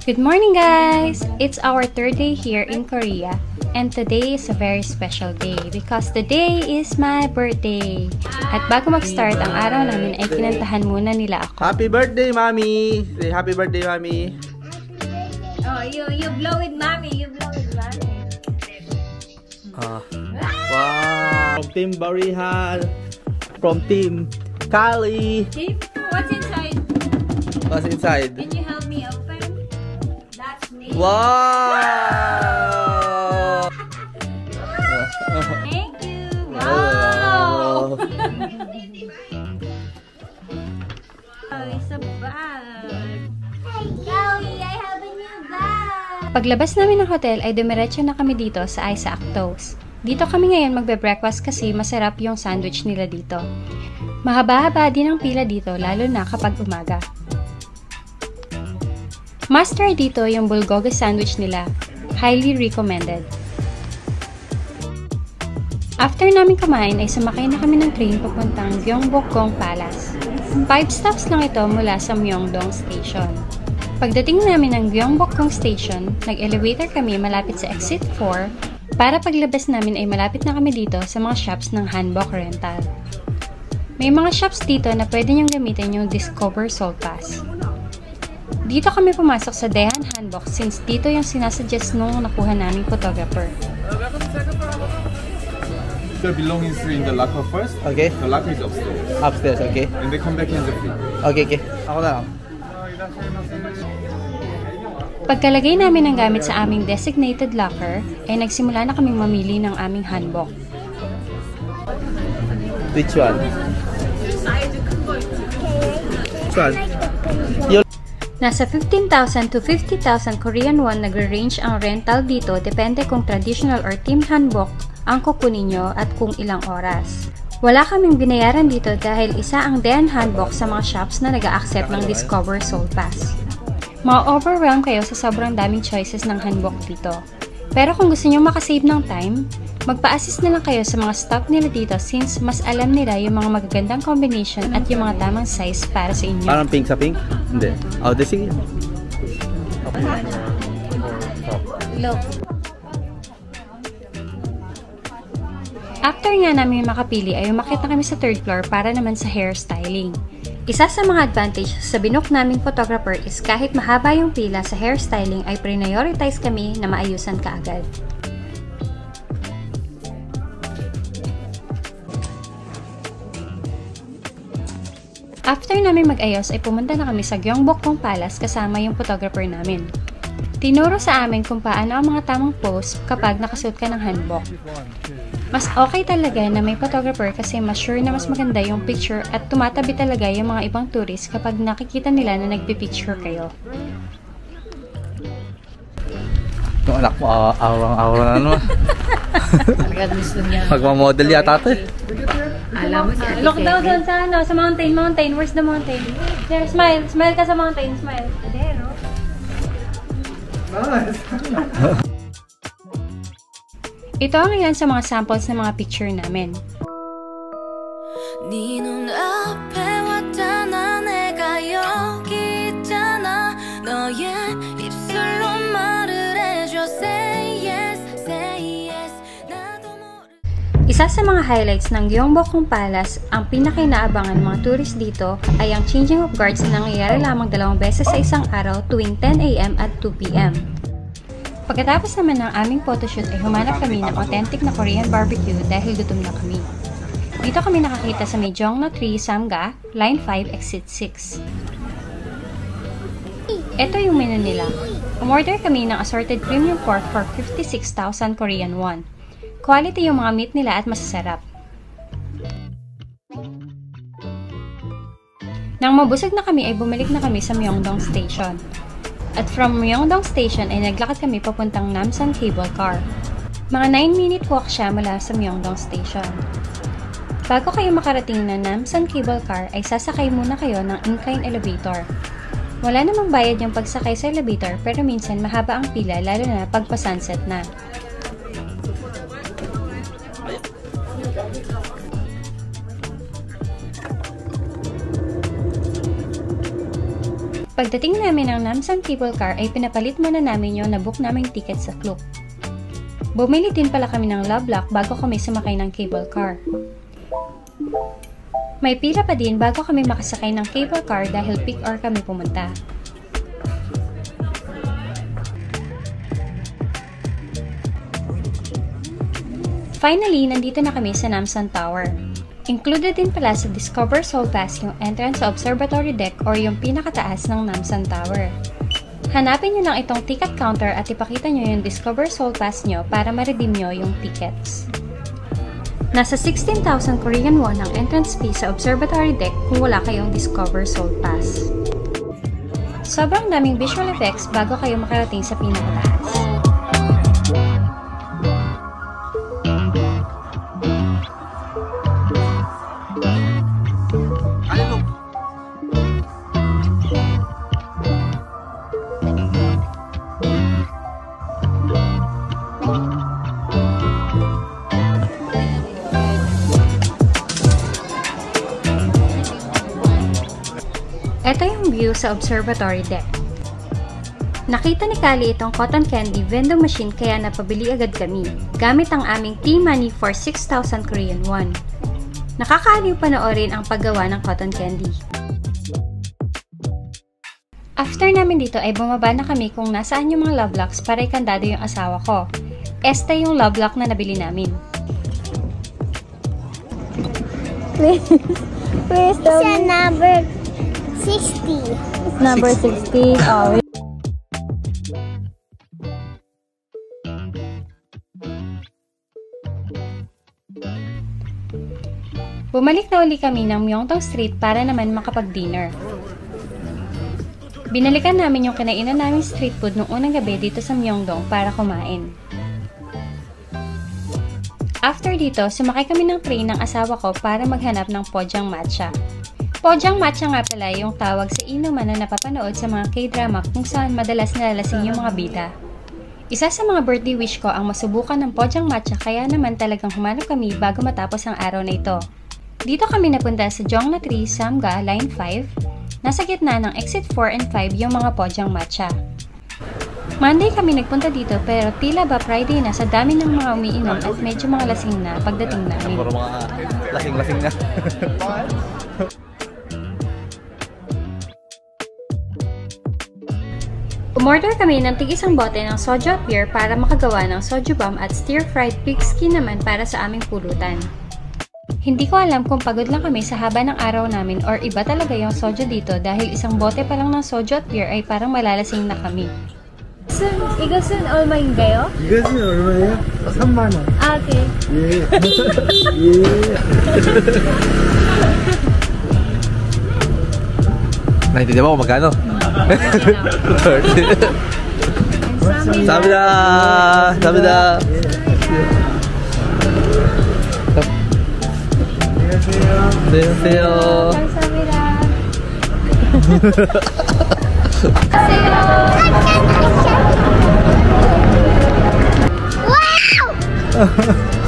Good morning guys! It's our third day here in Korea and today is a very special day because today is my birthday. At bago mag-start ang araw namin ay kinantahan muna nila ako. Happy birthday, Mommy! Say happy birthday, Mommy! Oh, you blow it, Mommy! You blow it, Mommy! Wow! From Team Barihan! From Team Kali! What's inside? What's inside? Can you help me open? That's me. Wow! Thank you. Wow. Oh, it's a bag. Hey, Kelly, I have a new bag. Paglabas namin ng hotel ay dumiretso na kami dito sa Isaac Toast. Dito kami ngayon magbe-breakfast kasi masarap yung sandwich nila dito. Mahaba-haba din ang pila dito lalo na kapag umaga. Must try dito yung bulgogi sandwich nila. Highly recommended. After namin kumain ay sumakay na kami ng train papuntang Gyeongbokgung Palace. 5 stops lang ito mula sa Myeongdong Station. Pagdating namin ng Gyeongbokgung Station, nag-elevator kami malapit sa exit 4 para paglabas namin ay malapit na kami dito sa mga shops ng hanbok rental. May mga shops dito na pwede niyong gamitin yung Discover Seoul Pass. Dito kami pumasok sa Daehan Hanbok since dito yung sinasuggest nung nakuha naming photographer. The belongings in the locker first. Okay. The locker is upstairs. Upstairs, okay. And they come back in the free. Okay, okay. Ako na lang. Pagkalagay namin ng gamit sa aming designated locker, ay nagsimula na kaming mamili ng aming hanbok. Which one? Which one? Nasa 15,000 to 50,000 Korean won nagre-range ang rental dito depende kung traditional or team hanbok ang kukunin nyo at kung ilang oras. Wala kaming binayaran dito dahil isa ang Daehan Hanbok sa mga shops na nag-a-accept ng Discover Seoul Pass. Ma-overwhelm kayo sa sobrang daming choices ng hanbok dito. Pero kung gusto nyo makasave ng time, magpa-assist na lang kayo sa mga stock nila dito since mas alam nila yung mga magagandang combination at yung mga tamang size para sa inyo. Parang pink sa pink? Hindi. Oh, sige. Look. After nga namin makapili ay umakyat na kami sa 3rd floor para naman sa hairstyling. Isa sa mga advantage sa binook naming photographer is kahit mahaba yung pila sa hairstyling ay prioritize kami na maayusan kaagad. After namin mag-ayos ay pumunta na kami sa Gyeongbokgung Palace kasama yung photographer namin. Tinuro sa amin kung paano ang mga tamang pose kapag nakasuot ka ng hanbok. Mas okay talaga na may photographer kasi mas sure na mas maganda yung picture at tumatabi talaga yung mga ibang tourist kapag nakikita nila na nagpipicture kayo. Yung anak mo, awang-awa na naman. Gusto niya. Magmamodel yata ito eh. Alam mo si Ate Look daw doon sa ano, sa mountain. Where's the mountain? There, smile. Smile ka sa mountain, smile. There, no? Ito ang ilan sa mga samples ng mga picture namin. Isa sa mga highlights ng Gyeongbokgung Palace, ang pinakainaabangan ng mga tourist dito ay ang changing of guards na nangyayari lamang 2 beses sa isang araw tuwing 10 AM at 2 PM. Pagkatapos naman ng aming photoshoot ay humanap kami ng authentic na Korean barbecue dahil gutom na kami. Dito kami nakakita sa Maejongno 3 Samga, Line 5, Exit 6. Ito yung menu nila. Umorder kami ng assorted premium pork for 56,000 Korean won. Quality yung mga meat nila at masasarap. Nang mabusog na kami ay bumalik na kami sa Myeongdong Station. At from Myeongdong Station ay naglakad kami papuntang Namsan Cable Car. Mga 9-minute walk siya mula sa Myeongdong Station. Bago kayo makarating na Namsan Cable Car ay sasakay muna kayo ng incline elevator. Wala namang bayad yung pagsakay sa elevator pero minsan mahaba ang pila lalo na pagpa-sunset na. Pagdating namin ng Namsan Cable Car ay pinapalit muna namin yung nabook naming ticket sa Klook. Bumili din pala kami ng Lovelock bago kami sumakay ng cable car. May pila pa din bago kami makasakay ng cable car dahil peak hour kami pumunta. Finally, nandito na kami sa Namsan Tower. Included din pala sa Discover Seoul Pass yung entrance sa observatory deck or yung pinakataas ng Namsan Tower. Hanapin nyo lang itong ticket counter at ipakita nyo yung Discover Seoul Pass nyo para ma-redeem nyo yung tickets. Nasa 16,000 Korean won ang entrance fee sa observatory deck kung wala kayong Discover Seoul Pass. Sobrang daming visual effects bago kayo makarating sa pinakataas. Ito yung view sa observatory deck. Nakita ni Kali itong cotton candy vending machine kaya napabili agad kami, gamit ang aming T-money for 6,000 Korean won. Nakakaaliw panoorin ang paggawa ng cotton candy. After namin dito ay bumaba na kami kung nasaan yung mga Lovelocks para ikandado yung asawa ko. Este yung Lovelock na nabili namin. Where's the number 60? Number 60. Oh. Bumalik na uli kami ng Myeongdong Street para naman makapag-dinner. Binalikan namin yung kinainan naming street food noong unang gabi dito sa Myeongdong para kumain. After dito, sumakay kami ng train ng asawa ko para maghanap ng Pojang Matcha. Pojang Matcha nga pala yung tawag sa inuman na napapanood sa mga K-drama kung saan madalas nalalasing yung mga bida. Isa sa mga birthday wish ko ang masubukan ng Pojang Matcha kaya naman talagang humanap kami bago matapos ang araw na ito. Dito kami napunta sa Jongna 3, Samga, Line 5. Nasa gitna ng Exit 4 and 5 yung mga Pojang Matcha. Monday kami nagpunta dito pero tila ba Friday na sa dami ng mga umiinom at medyo mga lasing na pagdating namin. Puro mga lasing-lasing na. Umorder kami ng tig-isang bote ng soju at beer para makagawa ng soju bomb at stir-fried pig skin naman para sa aming pulutan. Hindi ko alam kung pagod lang kami sa haba ng araw namin or iba talaga yung soju dito dahil isang bote pa lang ng soju at beer ay parang malalasing na kami. 이것은 얼마인가요? 이것은 얼마예요? 3만 원. 아, 오케이. 예. 예. Naintindihan mo kung magkano? 30. Sabida! Sabida! 안녕하세요. Wow!